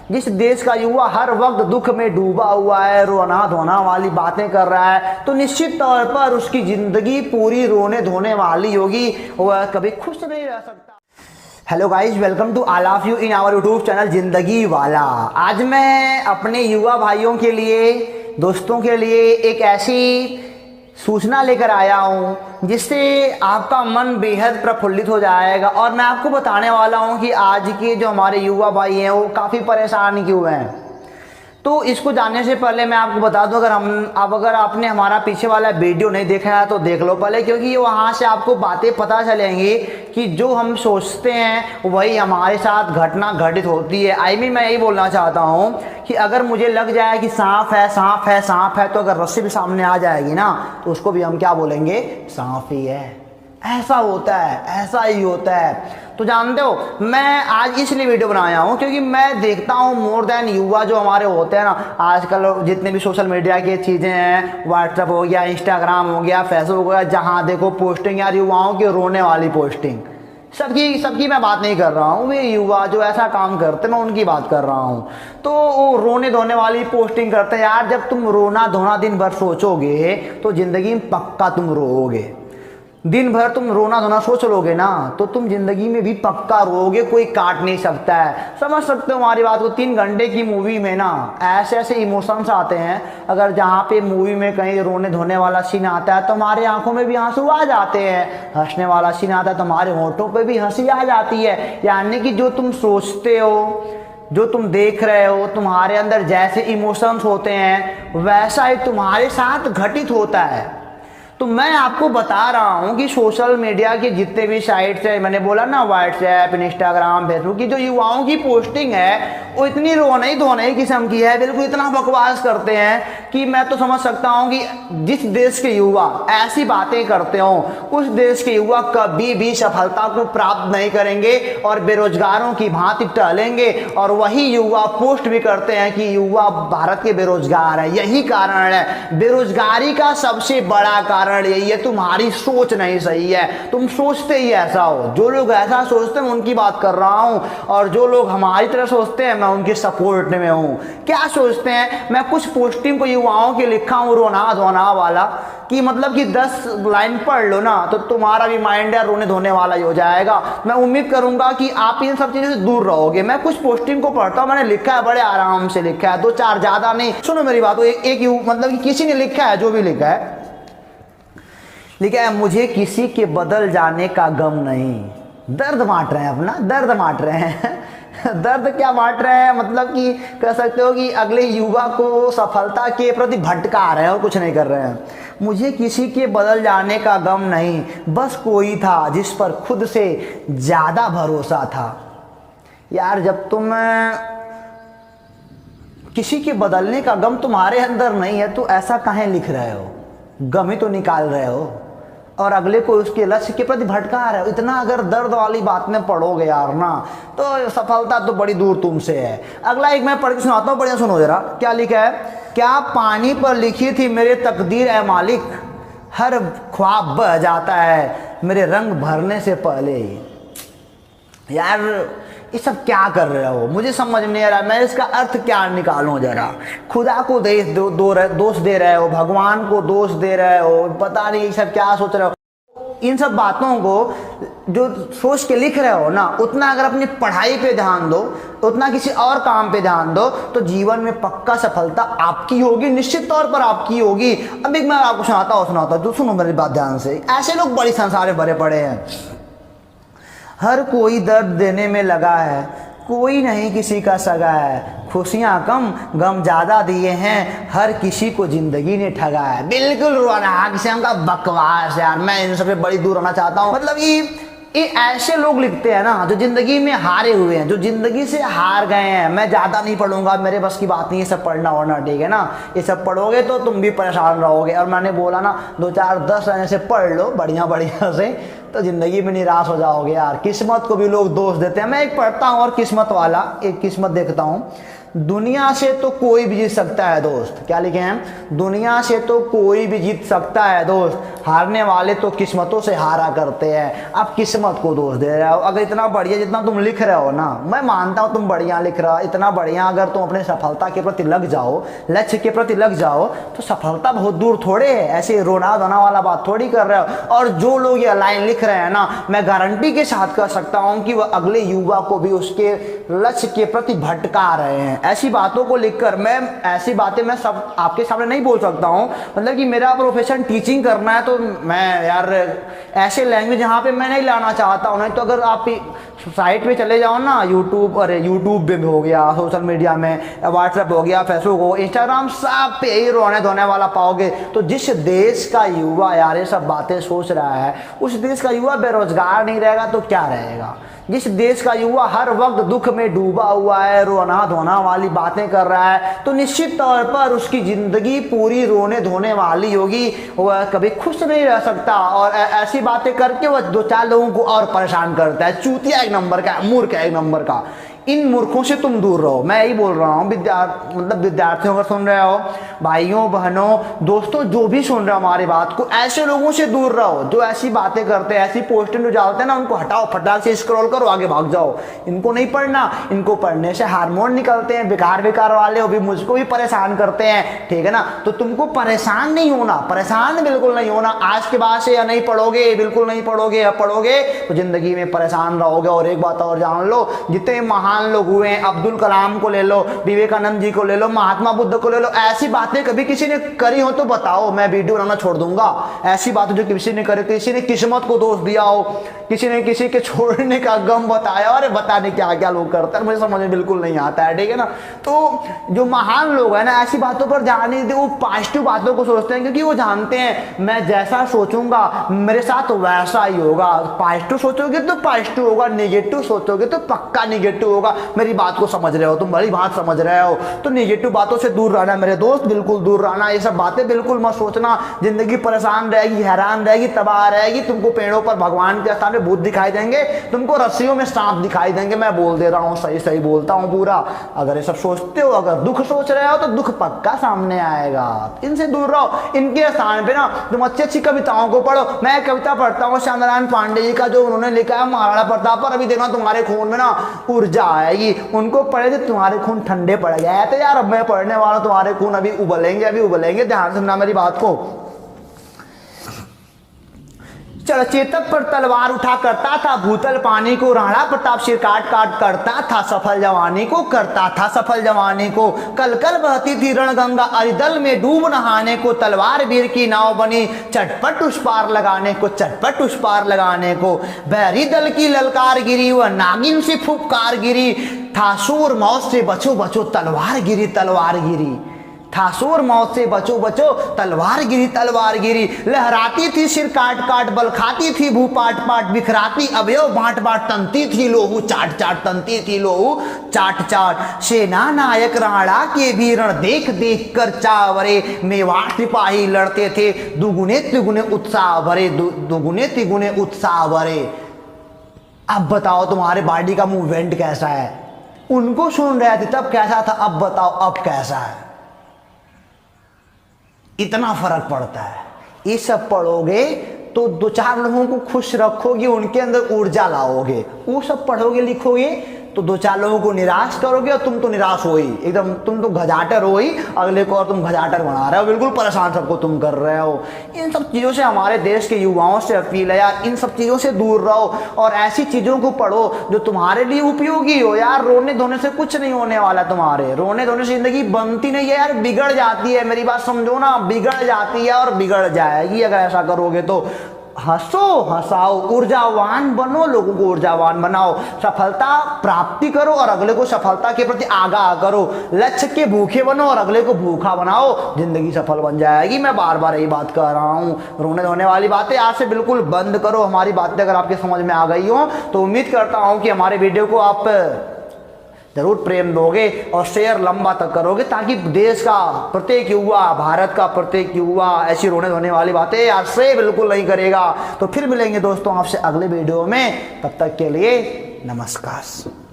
जिस देश का युवा हर वक्त दुख में डूबा हुआ है, रोना धोना वाली बातें कर रहा है, तो निश्चित तौर पर उसकी जिंदगी पूरी रोने धोने वाली होगी, वह कभी खुश नहीं रह सकता। Hello guys, welcome to all of you in our YouTube channel जिंदगी वाला। आज मैं अपने युवा भाइयों के लिए, दोस्तों के लिए एक ऐसी सूचना लेकर आया हूँ जिससे आपका मन बेहद प्रफुल्लित हो जाएगा। और मैं आपको बताने वाला हूँ कि आज के जो हमारे युवा भाई हैं वो काफ़ी परेशान क्यों हैं। तो इसको जानने से पहले मैं आपको बता दूं, अगर आपने हमारा पीछे वाला वीडियो नहीं देखा है तो देख लो पहले, क्योंकि वहाँ से आपको बातें पता चलेंगी कि जो हम सोचते हैं वही हमारे साथ घटना घटित होती है। मैं यही बोलना चाहता हूँ कि अगर मुझे लग जाए कि सांप है सांप है सांप है, तो अगर रस्सी भी सामने आ जाएगी ना तो उसको भी हम क्या बोलेंगे, सांप ही है। ऐसा होता है, ऐसा ही होता है। तो जानते हो, मैं आज इसलिए वीडियो बनाया हूँ क्योंकि मैं देखता हूँ मोर देन युवा जो हमारे होते हैं ना, आजकल जितने भी सोशल मीडिया की चीज़ें हैं, व्हाट्सएप हो गया, इंस्टाग्राम हो गया, फेसबुक हो गया, जहाँ देखो पोस्टिंग, यार युवाओं की रोने वाली पोस्टिंग। सबकी मैं बात नहीं कर रहा हूँ, वे युवा जो ऐसा काम करते मैं उनकी बात कर रहा हूँ। तो वो रोने धोने वाली पोस्टिंग करते हैं। यार जब तुम रोना धोना दिन भर सोचोगे तो ज़िंदगी में पक्का तुम रोओगे। दिन भर तुम रोना धोना सोच लोगे ना तो तुम जिंदगी में भी पक्का रोओगे, कोई काट नहीं सकता है। समझ सकते हो हमारी बात को। 3 घंटे की मूवी में ना ऐसे ऐसे इमोशंस आते हैं, अगर जहाँ पे मूवी में कहीं रोने धोने वाला सीन आता है तो हमारे आंखों में भी आंसू आ जाते हैं, हंसने वाला सीन आता है तो हमारे होठों पे भी हंसी आ जाती है। यानी कि जो तुम सोचते हो, जो तुम देख रहे हो, तुम्हारे अंदर जैसे इमोशंस होते हैं वैसा ही तुम्हारे साथ घटित होता है। तो मैं आपको बता रहा हूँ कि सोशल मीडिया के जितने भी साइट्स है, मैंने बोला ना व्हाट्सएप, इंस्टाग्राम, फेसबुक की जो युवाओं की पोस्टिंग है वो इतनी रोने धोने किस्म की है, बिल्कुल इतना बकवास करते हैं कि मैं तो समझ सकता हूँ कि जिस देश के युवा ऐसी बातें करते हो उस देश के युवा कभी भी सफलता को प्राप्त नहीं करेंगे और बेरोजगारों की भांति टहलेंगे। और वही युवा पोस्ट भी करते हैं कि युवा भारत के बेरोजगार है। यही कारण है, बेरोजगारी का सबसे बड़ा कारण यही है, तुम्हारी सोच नहीं सही है। तुम सोचते ही ऐसा हो। जो लोग ऐसा सोचते हैं उनकी बात कर रहा हूं, और जो लोग हमारी तरह सोचते हैं मैं उनके सपोर्ट में हूं। क्या सोचते हैं, मैं कुछ पोस्टिंग को युवाओं के लिखा हूं रोना धोना वाला, कि मतलब कि 10 लाइन पढ़ लो ना तो तुम्हारा भी माइंड है रोने धोने वाला ही हो जाएगा। मैं उम्मीद करूंगा कि आप इन सब चीजों से दूर रहोगे। मैं कुछ पोस्टिंग को पढ़ता हूं, मैंने लिखा है, बड़े आराम से लिखा है, 2-4 ज्यादा नहीं। सुनो मेरी बात, मतलब कि किसी ने लिखा है, जो भी लिखा है, मुझे किसी के बदल जाने का गम नहीं। दर्द बांट रहे हैं, अपना दर्द बांट रहे हैं। दर्द क्या बांट रहे हैं, मतलब कि कह सकते हो कि अगले युवा को सफलता के प्रति भटका रहे हैं और कुछ नहीं कर रहे हैं। मुझे किसी के बदल जाने का गम नहीं, बस कोई था जिस पर खुद से ज्यादा भरोसा था। यार जब तुम किसी के बदलने का गम तुम्हारे अंदर नहीं है तो ऐसा काहे लिख रहे हो, गम ही तो निकाल रहे हो और अगले को उसके लक्ष्य के प्रति भटका रहे हो। इतना अगर दर्द वाली बात में पढ़ोगे यार ना तो सफलता तो बड़ी दूर तुमसे है। अगला एक मैं पढ़ के सुनाता हूँ, बढ़िया सुनो जरा। क्या लिखा है, क्या पानी पर लिखी थी मेरे तकदीर ए मालिक, हर ख्वाब बह जाता है मेरे रंग भरने से पहले ही। यार ये सब क्या कर रहे हो, मुझे समझ नहीं आ रहा, मैं इसका अर्थ क्या निकालूं जरा। खुदा को दोष दे रहे हो, भगवान को दोष दे रहे हो, पता नहीं ये सब क्या सोच रहे हो। इन सब बातों को जो सोच के लिख रहे हो ना, उतना अगर अपनी पढ़ाई पे ध्यान दो, उतना किसी और काम पे ध्यान दो तो जीवन में पक्का सफलता आपकी होगी, निश्चित तौर पर आपकी होगी। अब एक मैं आपको सुनाता हूँ, तो सुनो मेरी बात ध्यान से। ऐसे लोग बड़ी संसार में भरे पड़े हैं। हर कोई दर्द देने में लगा है, कोई नहीं किसी का सगा है, खुशियां कम गम ज्यादा दिए हैं, हर किसी को जिंदगी ने ठगा है। बिल्कुल रोना किस्म का बकवास यार, मैं इन सबसे बड़ी दूर रहना चाहता हूँ। मतलब ये ऐसे लोग लिखते हैं ना जो जिंदगी में हारे हुए हैं, जो जिंदगी से हार गए हैं। मैं ज्यादा नहीं पढ़ूंगा, मेरे बस की बात नहीं है सब पढ़ना वरना, ठीक है ना। ये सब पढ़ोगे तो तुम भी परेशान रहोगे। और मैंने बोला ना 2-4-10 लाइन से पढ़ लो बढ़िया बढ़िया से, तो जिंदगी में निराश हो जाओगे यार। किस्मत को भी लोग दोष देते हैं। मैं एक पढ़ता हूँ और किस्मत वाला, एक किस्मत देखता हूँ। दुनिया से तो कोई भी जीत सकता है दोस्त। क्या लिखे हैं? दुनिया से तो कोई भी जीत सकता है दोस्त, हारने वाले तो किस्मतों से हारा करते हैं। अब किस्मत को दोष दे रहे हो। अगर इतना बढ़िया जितना तुम लिख रहे हो ना, मैं मानता हूँ तुम बढ़िया लिख रहे हो, इतना बढ़िया अगर तुम अपने सफलता के प्रति लग जाओ, लक्ष्य के प्रति लग जाओ, तो सफलता बहुत दूर थोड़े है। ऐसे रोना धोना वाला बात थोड़ी कर रहे हो। और जो लोग ये लाइन लिख रहे हैं ना, मैं गारंटी के साथ कह सकता हूँ कि वह अगले युवा को भी उसके लक्ष्य के प्रति भटका रहे हैं। ऐसी बातों को लिखकर मैं ऐसी बातें मैं सब आपके सामने नहीं बोल सकता हूँ। मतलब कि मेरा प्रोफेशन टीचिंग करना है, तो मैं यार ऐसे लैंग्वेज यहाँ पे मैं नहीं लाना चाहता हूँ। नहीं तो अगर आप साइट पे चले जाओ ना, यूट्यूब, अरे यूट्यूब पे हो गया, सोशल मीडिया में व्हाट्सएप हो गया, फेसबुक हो, इंस्टाग्राम, सब पे ही रोने धोने वाला पाओगे। तो जिस देश का युवा यार ये सब बातें सोच रहा है, उस देश का युवा बेरोजगार नहीं रहेगा तो क्या रहेगा? जिस देश का युवा हर वक्त दुख में डूबा हुआ है, रोना धोना वाली बातें कर रहा है, तो निश्चित तौर पर उसकी जिंदगी पूरी रोने धोने वाली होगी। वह कभी खुश नहीं रह सकता, और ऐसी बातें करके वह दो चार लोगों को और परेशान करता है। चूतिया एक नंबर का, मूर्ख एक नंबर का। इन मूर्खों से तुम दूर रहो, मैं यही बोल रहा हूँ। विद्यार्थियों अगर सुन रहे हो, भाइयों बहनों दोस्तों जो भी सुन रहे हो हमारी बात को, ऐसे लोगों से दूर रहो जो ऐसी बातें करते हैं, ऐसी पोस्टें जो डालते हैं ना, उनको हटाओ, फटाक से स्क्रॉल करो, आगे भाग जाओ। इनको नहीं पढ़ना, इनको पढ़ने से हार्मोन निकलते हैं, बेकार बेकार वाले वो भी मुझको भी परेशान करते हैं, ठीक है ना। तो तुमको परेशान नहीं होना, परेशान बिल्कुल नहीं होना। आज के बाद से या नहीं पढ़ोगे, बिल्कुल नहीं पढ़ोगे, या पढ़ोगे तो जिंदगी में परेशान रहोगे। और एक बात और जान लो, जितने महान लोग हुए हैं, अब्दुल कलाम को ले लो, विवेकानंद जी को ले लो, महात्मा बुद्ध को ले लो, ऐसी बातें कभी किसी ने करी हो तो बताओ, मैं वीडियो बनाना छोड़ दूंगा। ऐसी बातें जो किसी ने करे, किसी ने किस्मत को दोष दिया हो, किसी ने किसी के छोड़ने का गम बताया, अरे बताने क्या क्या लोग करते हैं, मुझे समझ में बिल्कुल नहीं आता है, ठीक है ना। तो जो महान लोग हैं ना, ऐसी बातों पर ध्यान नहीं देते, वो पॉजिटिव बातों को सोचते हैं, क्योंकि वो जानते हैं मैं जैसा सोचूंगा मेरे साथ वैसा ही होगा। पॉजिटिव सोचोगे तो पॉजिटिव होगा, नेगेटिव सोचोगे तो पक्का नेगेटिव होगा। मेरी बात को समझ रहे हो, तुम बड़ी बात समझ रहे हो। तो नेगेटिव बातों से दूर रहना मेरे दोस्त, बिल्कुल दूर रहना। ये सब बातें बिल्कुल मत सोचना, जिंदगी परेशान रहेगी, हैरान रहेगी, तबाह रहेगी। तुमको पेड़ों पर भगवान के स्थान में भूत दिखाई देंगे, तुमको रस्सियों में सांप दिखाई देंगे। मैं बोल दे रहा हूँ, सही सही बोलता हूँ पूरा। अगर ये सब सोचते हो, अगर दुख सोच रहे हो, तो दुख पक्का सामने आएगा। इनसे दूर रहो। इनके स्थान पे ना तुम अच्छी अच्छी कविताओं को पढ़ो। मैं कविता पढ़ता हूँ श्यामनारायण पांडे जी का, जो उन्होंने लिखा है महाराणा प्रताप पर। अभी देखना तुम्हारे खून में ना ऊर्जा आएगी। उनको पढ़े थे, तुम्हारे खून ठंडे पड़ गए थे यार। अब मैं पढ़ने वाला, तुम्हारे खून अभी उबलेंगे, अभी उबलेंगे। ध्यान सुनना मेरी बात को। चल चेतक पर तलवार उठा करता था, भूतल पानी को राणा प्रताप सिर काट काट करता था सफल जवानी को, करता था सफल जवानी को। कल कल बहती थी रणगंगा, अरिदल में डूब नहाने को। तलवार वीर की नाव बनी, चटपट उस पार लगाने को, चटपट उस पार लगाने को। बैरी दल की ललकार गिरी, वह नागिन से फुफकार गिरी। था शूर मौत से बचो बचो, तलवार गिरी तलवार गिरी। था शूर मौत से बचो बचो, तलवार गिरी तलवार गिरी। लहराती थी सिर काट काट, बल खाती थी भू पाट पाट। बिखराती अवयव बांट बांट, तनती थी लोहू चाट चाट, तनती थी लोहू चाट चाट। सेना नायक राणा के वीरण देख देख कर चावरे। मेवाड़ सिपाही लड़ते थे, दुगुने तिगुने उत्साह भरे, दुगुने तिगुने उत्साह भरे। अब बताओ तुम्हारे बॉडी का मूवमेंट कैसा है? उनको सुन रहे थे तब कैसा था, अब बताओ अब कैसा है? इतना फर्क पड़ता है। ये सब पढ़ोगे तो दो चार लोगों को खुश रखोगे, उनके अंदर ऊर्जा लाओगे। वो सब पढ़ोगे लिखोगे तो दो चार लोगों को निराश करोगे, और तुम तो निराश हो ही एकदम, तुम तो घजाटर हो ही, अगले को और तुम घजाटर बना रहे हो, बिल्कुल परेशान सबको तुम कर रहे हो। इन सब चीज़ों से हमारे देश के युवाओं से अपील है यार, इन सब चीज़ों से दूर रहो और ऐसी चीज़ों को पढ़ो जो तुम्हारे लिए उपयोगी हो। यार रोने धोने से कुछ नहीं होने वाला, तुम्हारे रोने धोने से जिंदगी बनती नहीं है यार, बिगड़ जाती है। मेरी बात समझो ना, बिगड़ जाती है और बिगड़ जाएगी अगर ऐसा करोगे तो। हंसो हंसाओ, ऊर्जावान बनो, लोगों को ऊर्जावान बनाओ, सफलता प्राप्ति करो और अगले को सफलता के प्रति आगाह करो। लक्ष्य के भूखे बनो और अगले को भूखा बनाओ, जिंदगी सफल बन जाएगी। मैं बार बार यही बात कर रहा हूँ। रोने धोने वाली बातें आज से बिल्कुल बंद करो। हमारी बातें अगर आपके समझ में आ गई हो तो उम्मीद करता हूँ कि हमारे वीडियो को आप जरूर प्रेम दोगे और शेयर लंबा तक करोगे, ताकि देश का प्रत्येक युवा, भारत का प्रत्येक युवा ऐसी रोने धोने वाली बातें आज से बिल्कुल नहीं करेगा। तो फिर मिलेंगे दोस्तों आपसे अगले वीडियो में, तब तक के लिए नमस्कार।